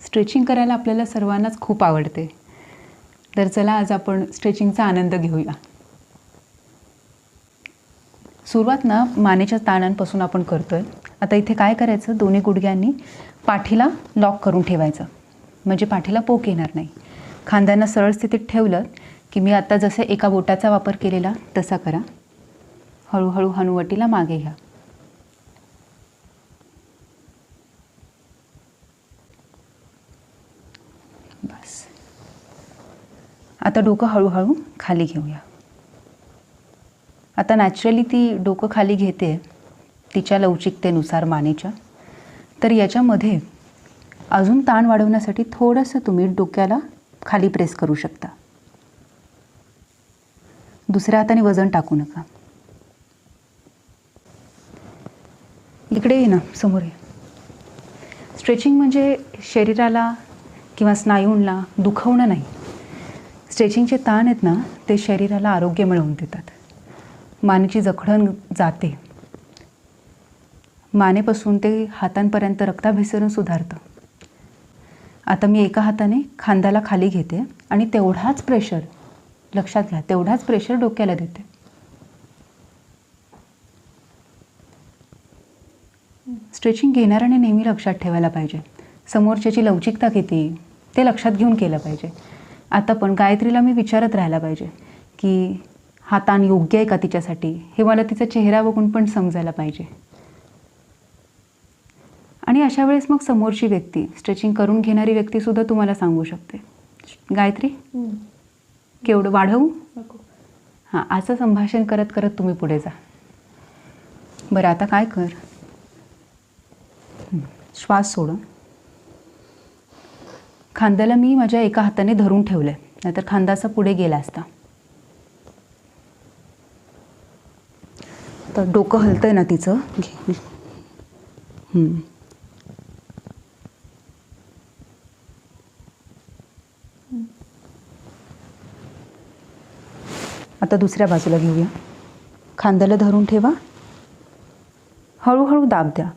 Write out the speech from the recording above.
Stretching करायला आपल्याला सर्वांनाच खूप आवडते. तर चला आज आपण स्ट्रेचिंगचा आनंद घेऊया. सुरुवात ना मानेच्या ताणांपासून आपण करतोय. आता इथे काय करायचं, दोन्ही गुडघ्यांनी पाठीला लॉक करून ठेवायचं, म्हणजे पाठीला पोक येणार नाही. खांद्यांना सरळ स्थितीत ठेवलं की मी आता जसं एका बोटाचा वापर केलेला तसा करा. हळूहळू हनुवटीला मागे घ्या. बस. आता डोकं हळूहळू खाली घेऊया. आता नॅचरली ती डोकं खाली घेते तिच्या लवचिकतेनुसार मानेच्या. तर याच्यामध्ये अजून ताण वाढवण्यासाठी थोडंसं तुम्ही डोक्याला खाली प्रेस करू शकता. दुसऱ्या हाताने वजन टाकू नका. इकडे ये ना, समोर ये. स्ट्रेचिंग म्हणजे शरीराला किंवा स्नायूंना दुखवणं नाही. स्ट्रेचिंगचे ताण आहेत ना, ते शरीराला आरोग्य मिळवून देतात. मानेची जखडण जाते. मानेपासून ते हातांपर्यंत रक्ताभिसरण सुधारतं. आता मी एका हाताने खांद्याला खाली घेते आणि तेवढाच प्रेशर, लक्षात घ्या, तेवढाच प्रेशर डोक्याला देते. स्ट्रेचिंग घेणाऱ्याने नेहमी लक्षात ठेवायला पाहिजे समोरच्याची लवचिकता किती, ते लक्षात घेऊन केलं पाहिजे. आता पण गायत्रीला मी विचारत राहायला पाहिजे की हा ताण योग्य आहे का तिच्यासाठी, हे मला तिचा चेहरा बघून पण समजायला पाहिजे. आणि अशा वेळेस मग समोरची व्यक्ती, स्ट्रेचिंग करून घेणारी व्यक्तीसुद्धा तुम्हाला सांगू शकते, गायत्री केवढं वाढवू नको. हां, असं संभाषण करत करत तुम्ही पुढे जा. बरं, आता काय कर, श्वास सोडून खांद्याला मी माझ्या एका हाताने धरून ठेवलं आहे, नाहीतर खांदा असा पुढे गेला असता. तर डोकं हलतंय ना तिचं. आता दुसऱ्या बाजूला घेऊया. खांद्याला धरून ठेवा, हळूहळू दाब द्या.